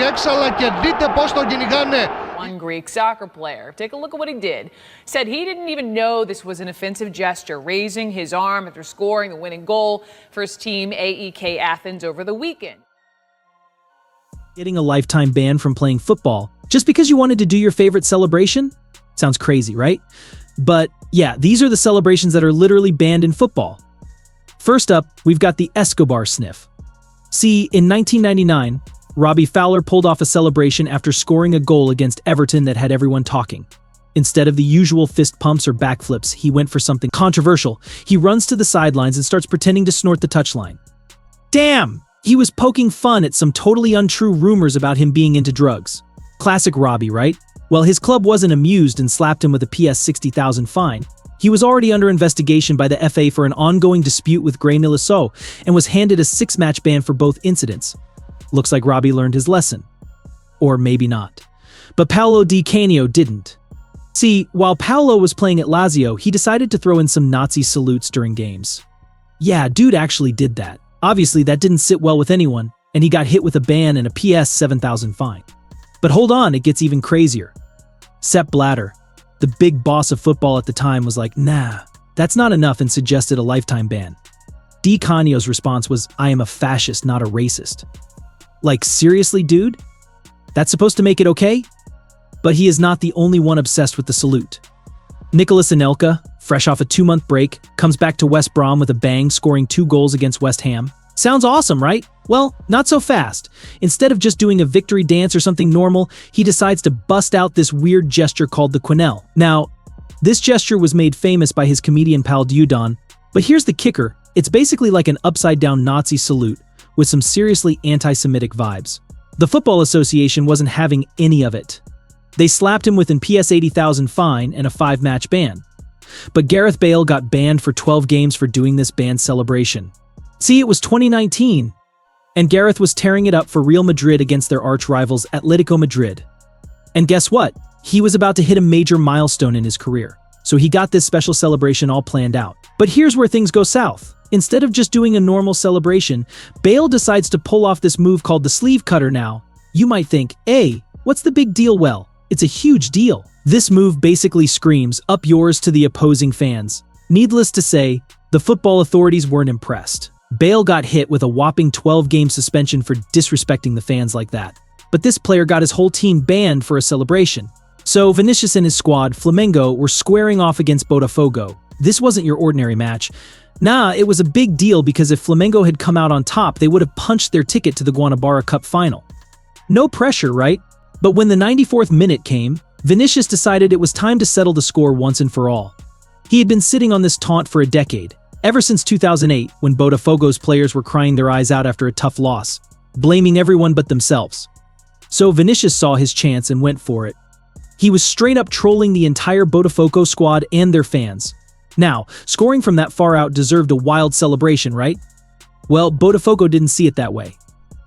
έξαλα και δείτε πώς τον κυνηγάνε. One Greek soccer player, take a look at what he did, said he didn't even know this was an offensive gesture, raising his arm after scoring the winning goal for his team AEK Athens over the weekend. Getting a lifetime ban from playing football just because you wanted to do your favorite celebration? Sounds crazy, right? But yeah, these are the celebrations that are literally banned in football. First up, we've got the Escobar sniff. See, in 1999, Robbie Fowler pulled off a celebration after scoring a goal against Everton that had everyone talking. Instead of the usual fist pumps or backflips, he went for something controversial. He runs to the sidelines and starts pretending to snort the touchline. Damn! He was poking fun at some totally untrue rumors about him being into drugs. Classic Robbie, right? Well, his club wasn't amused and slapped him with a PS 60,000 fine. He was already under investigation by the FA for an ongoing dispute with Nicolas and was handed a 6-match ban for both incidents. Looks like Robbie learned his lesson. Or maybe not. But Paolo di Canio didn't. See, while Paolo was playing at Lazio, he decided to throw in some Nazi salutes during games. Yeah, dude actually did that. Obviously, that didn't sit well with anyone, and he got hit with a ban and a PS 7,000 fine. But hold on, it gets even crazier. Sepp Blatter, the big boss of football at the time, was like, nah, that's not enough, and suggested a lifetime ban. Di Canio's response was, I am a fascist, not a racist. Like, seriously, dude? That's supposed to make it okay? But he is not the only one obsessed with the salute. Nicolas Anelka, fresh off a 2-month break, comes back to West Brom with a bang, scoring 2 goals against West Ham. Sounds awesome, right? Well, not so fast. Instead of just doing a victory dance or something normal, he decides to bust out this weird gesture called the Quenelle. Now, this gesture was made famous by his comedian pal Dudon, but here's the kicker. It's basically like an upside-down Nazi salute with some seriously anti-Semitic vibes. The Football Association wasn't having any of it. They slapped him with an PS 80,000 fine and a 5-match ban. But Gareth Bale got banned for 12 games for doing this banned celebration. See, it was 2019, and Gareth was tearing it up for Real Madrid against their arch-rivals Atletico Madrid. And guess what? He was about to hit a major milestone in his career, so he got this special celebration all planned out. But here's where things go south. Instead of just doing a normal celebration, Bale decides to pull off this move called the sleeve cutter now. You might think, hey, what's the big deal? Well, it's a huge deal. This move basically screams, up yours to the opposing fans. Needless to say, the football authorities weren't impressed. Bale got hit with a whopping 12-game suspension for disrespecting the fans like that. But this player got his whole team banned for a celebration. So Vinicius and his squad, Flamengo, were squaring off against Botafogo. This wasn't your ordinary match. Nah, it was a big deal because if Flamengo had come out on top, they would have punched their ticket to the Guanabara Cup final. No pressure, right? But when the 94th minute came, Vinicius decided it was time to settle the score once and for all. He had been sitting on this taunt for a decade, ever since 2008, when Botafogo's players were crying their eyes out after a tough loss, blaming everyone but themselves. So Vinicius saw his chance and went for it. He was straight up trolling the entire Botafogo squad and their fans. Now, scoring from that far out deserved a wild celebration, right? Well, Botafogo didn't see it that way.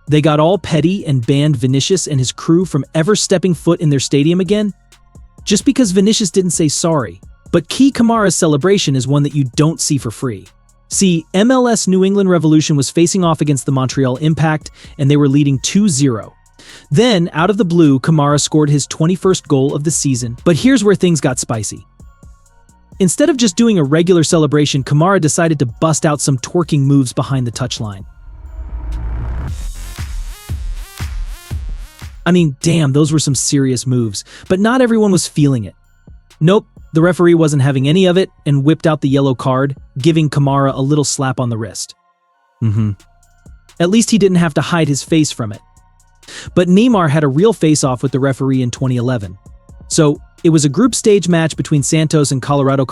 They got all petty and banned Vinicius and his crew from ever stepping foot in their stadium again, just because Vinicius didn't say sorry. But Key Kamara's celebration is one that you don't see for free. See, MLS New England Revolution was facing off against the Montreal Impact, and they were leading 2-0. Then, out of the blue, Kamara scored his 21st goal of the season. But here's where things got spicy. Instead of just doing a regular celebration, Kamara decided to bust out some twerking moves behind the touchline. I mean, damn, those were some serious moves, but not everyone was feeling it. Nope, the referee wasn't having any of it and whipped out the yellow card, giving Kamara a little slap on the wrist. At least he didn't have to hide his face from it. But Neymar had a real face-off with the referee in 2011. So, it was a group stage match between Santos and Colorado,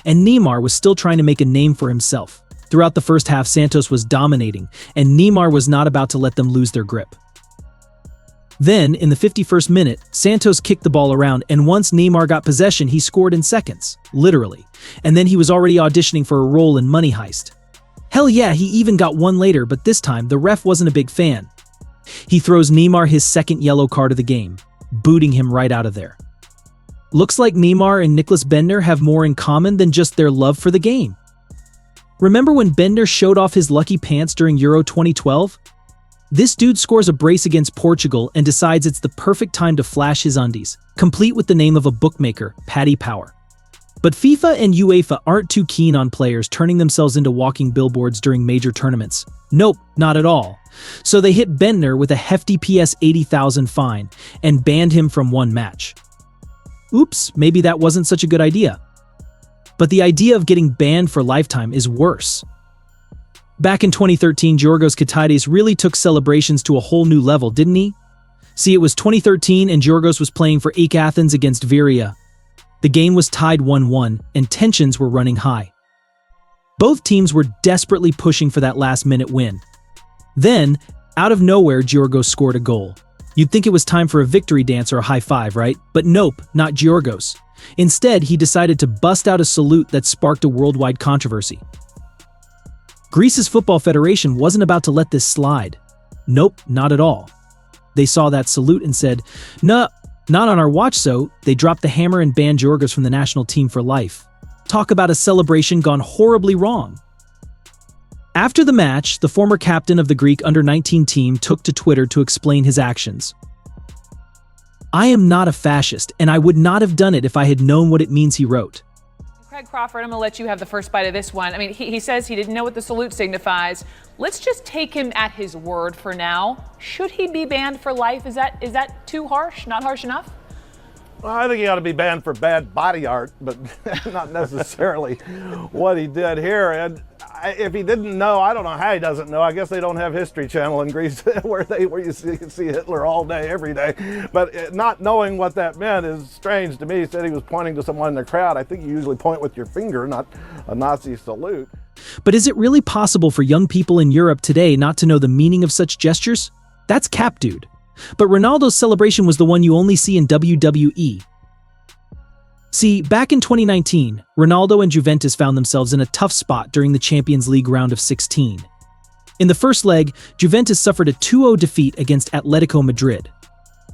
and Neymar was still trying to make a name for himself. Throughout the first half, Santos was dominating, and Neymar was not about to let them lose their grip. Then, in the 51st minute, Santos kicked the ball around, and once Neymar got possession, he scored in seconds, literally. And then he was already auditioning for a role in Money Heist. Hell yeah, he even got one later, but this time, the ref wasn't a big fan. He throws Neymar his second yellow card of the game, booting him right out of there. Looks like Neymar and Nicolas have more in common than just their love for the game. Remember when Bender showed off his lucky pants during Euro 2012? This dude scores a brace against Portugal and decides it's the perfect time to flash his undies, complete with the name of a bookmaker, Paddy Power. But FIFA and UEFA aren't too keen on players turning themselves into walking billboards during major tournaments. Nope, not at all. So they hit Bendtner with a hefty PS 80,000 fine and banned him from one match. Oops, maybe that wasn't such a good idea. But the idea of getting banned for lifetime is worse. Back in 2013, Giorgos Kataides really took celebrations to a whole new level, didn't he? See, it was 2013 and Giorgos was playing for AEK Athens against Viria. The game was tied 1-1 and tensions were running high. Both teams were desperately pushing for that last-minute win. Then, out of nowhere, Giorgos scored a goal. You'd think it was time for a victory dance or a high five, right? But nope, not Giorgos. Instead, he decided to bust out a salute that sparked a worldwide controversy. Greece's Football Federation wasn't about to let this slide. Nope, not at all. They saw that salute and said, "Nah, not on our watch," so they dropped the hammer and banned Giorgos from the national team for life. Talk about a celebration gone horribly wrong. After the match, the former captain of the Greek under-19 team took to Twitter to explain his actions. "I am not a fascist, and I would not have done it if I had known what it means," he wrote. Craig Crawford, I'm going to let you have the first bite of this one. I mean, he says he didn't know what the salute signifies. Let's just take him at his word for now. Should he be banned for life? Is that too harsh? Not harsh enough? Well, I think he ought to be banned for bad body art, but not necessarily what he did here. And if he didn't know, I don't know how he doesn't know. I guess they don't have History Channel in Greece where you see Hitler all day, every day. But not knowing what that meant is strange to me. He said he was pointing to someone in the crowd. I think you usually point with your finger, not a Nazi salute. But is it really possible for young people in Europe today not to know the meaning of such gestures? That's cap, dude. But Ronaldo's celebration was the one you only see in WWE. See, back in 2019, Ronaldo and Juventus found themselves in a tough spot during the Champions League round of 16. In the first leg, Juventus suffered a 2-0 defeat against Atletico Madrid.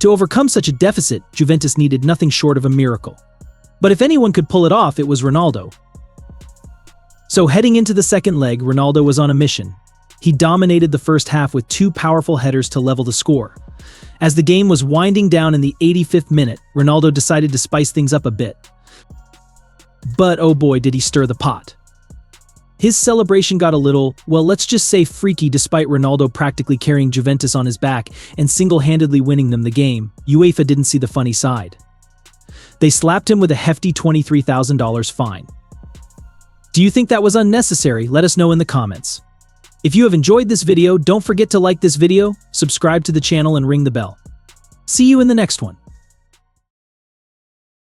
To overcome such a deficit, Juventus needed nothing short of a miracle. But if anyone could pull it off, it was Ronaldo. So heading into the second leg, Ronaldo was on a mission. He dominated the first half with two powerful headers to level the score. As the game was winding down in the 85th minute, Ronaldo decided to spice things up a bit. But oh boy, did he stir the pot. His celebration got a little, well, let's just say freaky, despite Ronaldo practically carrying Juventus on his back and single-handedly winning them the game. UEFA didn't see the funny side. They slapped him with a hefty $23,000 fine. Do you think that was unnecessary? Let us know in the comments. If you have enjoyed this video, don't forget to like this video, subscribe to the channel, and ring the bell. See you in the next one.